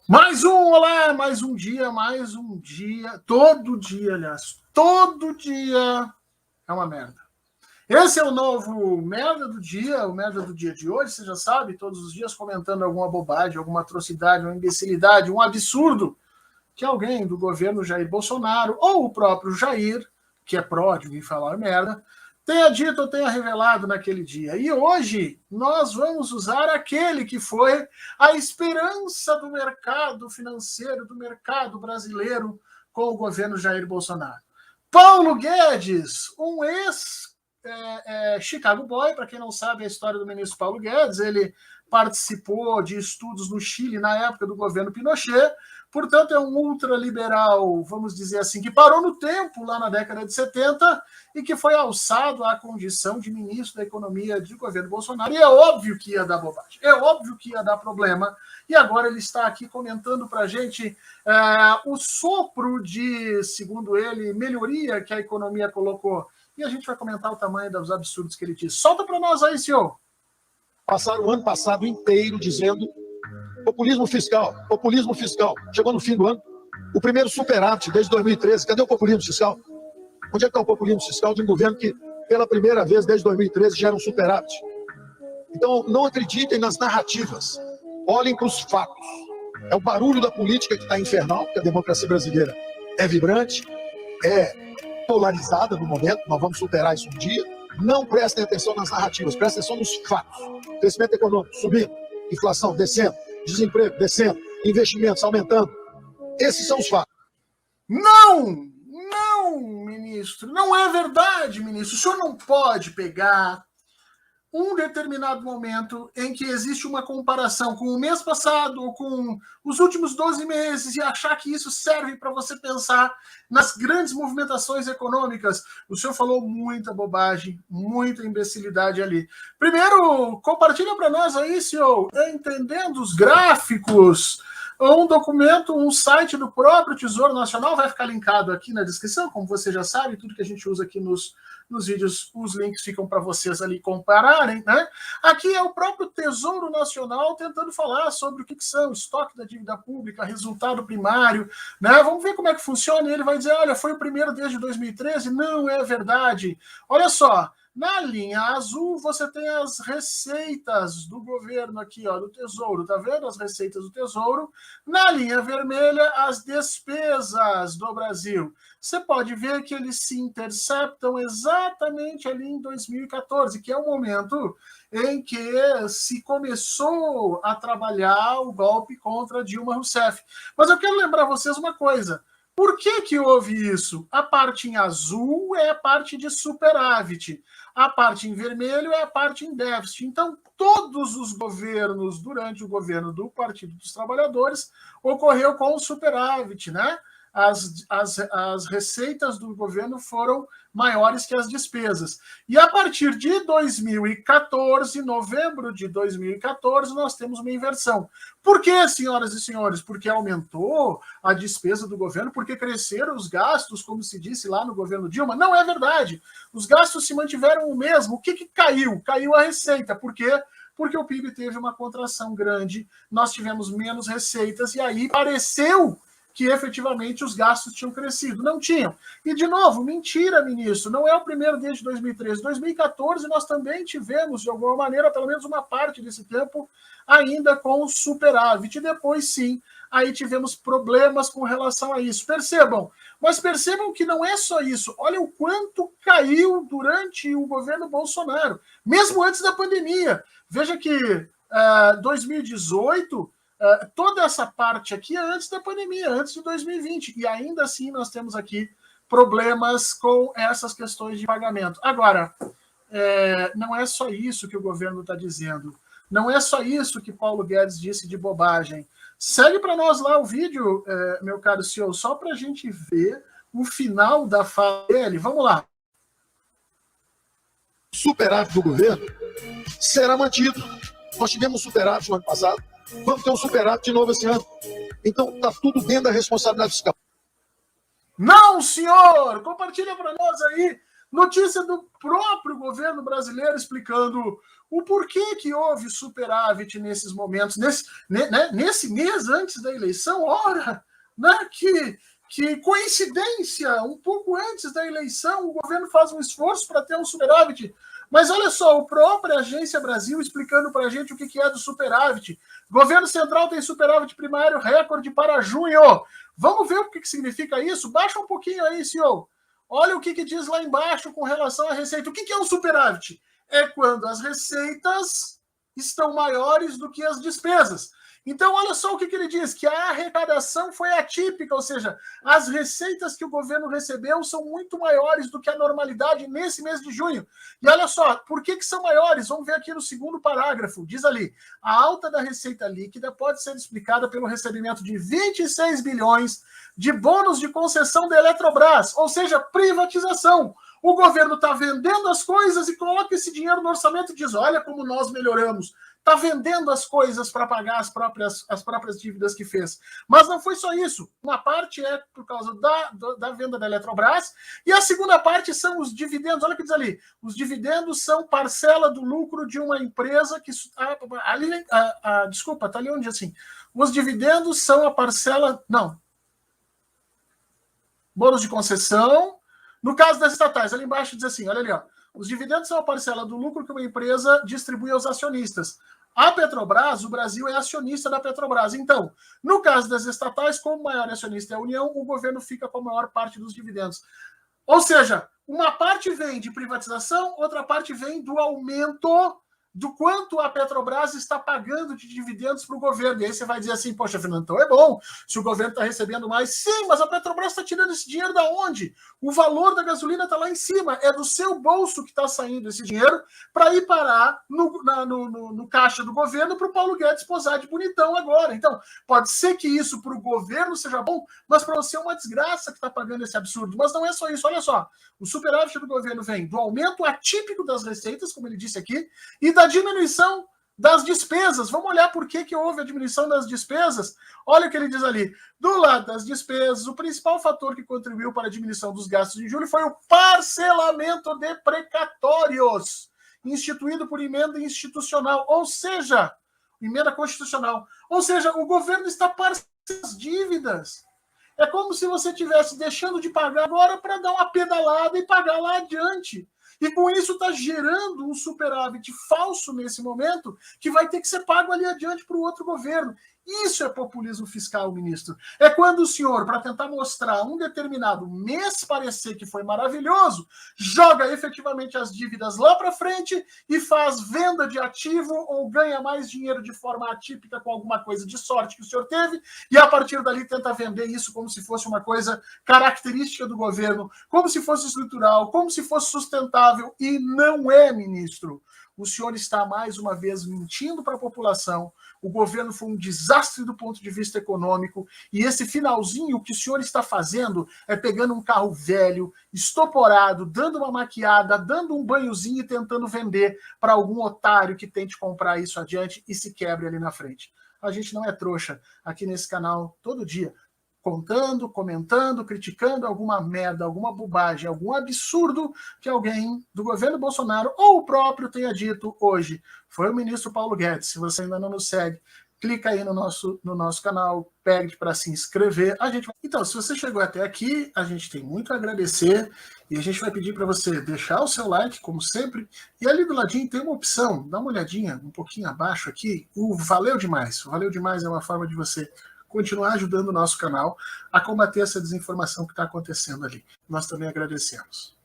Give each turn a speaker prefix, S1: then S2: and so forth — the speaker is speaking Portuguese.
S1: Olá, mais um dia, todo dia, aliás, todo dia é uma merda. Esse é o novo Merda do Dia, o Merda do Dia de hoje, você já sabe, todos os dias comentando alguma bobagem, alguma atrocidade, uma imbecilidade, um absurdo que alguém do governo Jair Bolsonaro, ou o próprio Jair, que é pródigo em falar merda, tenha dito ou tenha revelado naquele dia. E hoje nós vamos usar aquele que foi a esperança do mercado financeiro, do mercado brasileiro com o governo Jair Bolsonaro. Paulo Guedes, um ex-Chicago Boy, para quem não sabe a história do ministro Paulo Guedes, ele participou de estudos no Chile na época do governo Pinochet, portanto é um ultraliberal, vamos dizer assim, que parou no tempo lá na década de 70 e que foi alçado à condição de ministro da Economia do governo Bolsonaro. E é óbvio que ia dar bobagem, é óbvio que ia dar problema. E agora ele está aqui comentando para a gente o sopro de, segundo ele, melhoria que a economia colocou. E a gente vai comentar o tamanho dos absurdos que ele disse. Solta para nós aí, senhor.
S2: Passaram o ano passado inteiro dizendo populismo fiscal, populismo fiscal. Chegou no fim do ano, o primeiro superávit desde 2013. Cadê o populismo fiscal? Onde é que está o populismo fiscal de um governo que, pela primeira vez desde 2013, gera um superávit? Então, não acreditem nas narrativas. Olhem para os fatos. É o barulho da política que está infernal, porque a democracia brasileira é vibrante, é polarizada no momento, nós vamos superar isso um dia. Não prestem atenção nas narrativas, prestem atenção nos fatos. Crescimento econômico subindo, inflação descendo, desemprego descendo, investimentos aumentando. Esses são os fatos.
S1: Não, ministro, não é verdade, ministro. O senhor não pode pegar um determinado momento em que existe uma comparação com o mês passado ou com os últimos 12 meses e achar que isso serve para você pensar nas grandes movimentações econômicas. O senhor falou muita bobagem, muita imbecilidade ali. Primeiro, compartilha para nós aí, senhor, entendendo os gráficos, um documento, um site do próprio Tesouro Nacional, vai ficar linkado aqui na descrição, como você já sabe, tudo que a gente usa aqui nos vídeos, os links ficam para vocês ali compararem, né? Aqui é o próprio Tesouro Nacional tentando falar sobre o que são estoque da dívida pública, resultado primário, né? Vamos ver como é que funciona. E ele vai dizer, olha, foi o primeiro desde 2013. Não é verdade. Olha só, na linha azul você tem as receitas do governo aqui, ó, do Tesouro, tá vendo? As receitas do Tesouro. Na linha vermelha, as despesas do Brasil. Você pode ver que eles se interceptam exatamente ali em 2014, que é o momento em que se começou a trabalhar o golpe contra Dilma Rousseff. Mas eu quero lembrar vocês uma coisa. Por que houve isso? A parte em azul é a parte de superávit. A parte em vermelho é a parte em déficit. Então, todos os governos, durante o governo do Partido dos Trabalhadores, ocorreu com superávit, né? As receitas do governo foram maiores que as despesas. E a partir de 2014, novembro de 2014, nós temos uma inversão. Por quê, senhoras e senhores? Porque aumentou a despesa do governo, porque cresceram os gastos, como se disse lá no governo Dilma? Não é verdade. Os gastos se mantiveram o mesmo. O que caiu? Caiu a receita. Por quê? Porque o PIB teve uma contração grande, nós tivemos menos receitas, e aí pareceu que efetivamente os gastos tinham crescido. Não tinham. E, de novo, mentira, ministro, não é o primeiro desde 2013. 2014 nós também tivemos, de alguma maneira, pelo menos uma parte desse tempo, ainda com superávit. E depois, sim, aí tivemos problemas com relação a isso. Percebam, mas percebam que não é só isso. Olha o quanto caiu durante o governo Bolsonaro, mesmo antes da pandemia. Veja que 2018... toda essa parte aqui é antes da pandemia, antes de 2020, e ainda assim nós temos aqui problemas com essas questões de pagamento. Agora, não é só isso que o governo está dizendo, não é só isso que Paulo Guedes disse de bobagem. Segue para nós lá o vídeo, meu caro senhor, só para a gente ver o final da fala dele. Vamos lá.
S2: O superávit do governo será mantido. Nós tivemos superávit no ano passado, vamos ter um superávit de novo esse ano. Então, está tudo dentro da responsabilidade fiscal.
S1: Não, senhor! Compartilha para nós aí notícia do próprio governo brasileiro explicando o porquê que houve superávit nesses momentos, nesse mês antes da eleição, ora, né, que coincidência, um pouco antes da eleição, o governo faz um esforço para ter um superávit. Mas olha só, a própria Agência Brasil explicando para a gente o que é do superávit. Governo central tem superávit primário recorde para junho. Vamos ver o que significa isso? Baixa um pouquinho aí, senhor. Olha o que diz lá embaixo com relação à receita. O que é um superávit? É quando as receitas estão maiores do que as despesas. Então, olha só o que ele diz, que a arrecadação foi atípica, ou seja, as receitas que o governo recebeu são muito maiores do que a normalidade nesse mês de junho. E olha só, por que são maiores? Vamos ver aqui no segundo parágrafo. Diz ali, a alta da receita líquida pode ser explicada pelo recebimento de 26 bilhões de bônus de concessão da Eletrobras, ou seja, privatização. O governo está vendendo as coisas e coloca esse dinheiro no orçamento e diz, olha como nós melhoramos. Está vendendo as coisas para pagar as próprias dívidas que fez. Mas não foi só isso. Uma parte é por causa da venda da Eletrobras e a segunda parte são os dividendos. Olha o que diz ali. Os dividendos são parcela do lucro de uma empresa que... desculpa, está ali onde assim. Os dividendos são a parcela... Não. Bônus de concessão. No caso das estatais, ali embaixo diz assim, olha ali, ó. Os dividendos são a parcela do lucro que uma empresa distribui aos acionistas. A Petrobras, o Brasil é acionista da Petrobras. Então, no caso das estatais, como o maior acionista é a União, o governo fica com a maior parte dos dividendos. Ou seja, uma parte vem de privatização, outra parte vem do aumento do quanto a Petrobras está pagando de dividendos para o governo. E aí você vai dizer assim, poxa, Fernando, então é bom, se o governo está recebendo mais. Sim, mas a Petrobras está tirando esse dinheiro da onde? O valor da gasolina está lá em cima. É do seu bolso que está saindo esse dinheiro para ir parar no caixa do governo para o Paulo Guedes posar de bonitão agora. Então, pode ser que isso para o governo seja bom, mas para você é uma desgraça que está pagando esse absurdo. Mas não é só isso, olha só. O superávit do governo vem do aumento atípico das receitas, como ele disse aqui, e da diminuição das despesas. Vamos olhar por que houve a diminuição das despesas. Olha o que ele diz ali. Do lado das despesas, o principal fator que contribuiu para a diminuição dos gastos em julho foi o parcelamento de precatórios, instituído por emenda institucional, ou seja, emenda constitucional. Ou seja, o governo está parcelando as dívidas. É como se você estivesse deixando de pagar agora para dar uma pedalada e pagar lá adiante. E com isso está gerando um superávit falso nesse momento que vai ter que ser pago ali adiante para o outro governo. Isso é populismo fiscal, ministro. É quando o senhor, para tentar mostrar um determinado mês parecer que foi maravilhoso, joga efetivamente as dívidas lá para frente e faz venda de ativo ou ganha mais dinheiro de forma atípica com alguma coisa de sorte que o senhor teve e a partir dali tenta vender isso como se fosse uma coisa característica do governo, como se fosse estrutural, como se fosse sustentável e não é, ministro. O senhor está mais uma vez mentindo para a população. O governo foi um desastre do ponto de vista econômico e esse finalzinho, o que o senhor está fazendo é pegando um carro velho, estoporado, dando uma maquiada, dando um banhozinho e tentando vender para algum otário que tente comprar isso adiante e se quebre ali na frente. A gente não é trouxa aqui nesse canal todo dia, contando, comentando, criticando alguma merda, alguma bobagem, algum absurdo que alguém do governo Bolsonaro ou o próprio tenha dito hoje. Foi o ministro Paulo Guedes. Se você ainda não nos segue, clica aí no nosso canal, pegue para se inscrever. Então, se você chegou até aqui, a gente tem muito a agradecer e a gente vai pedir para você deixar o seu like, como sempre, e ali do ladinho tem uma opção, dá uma olhadinha um pouquinho abaixo aqui, o Valeu Demais. O Valeu Demais é uma forma de você continuar ajudando o nosso canal a combater essa desinformação que está acontecendo ali. Nós também agradecemos.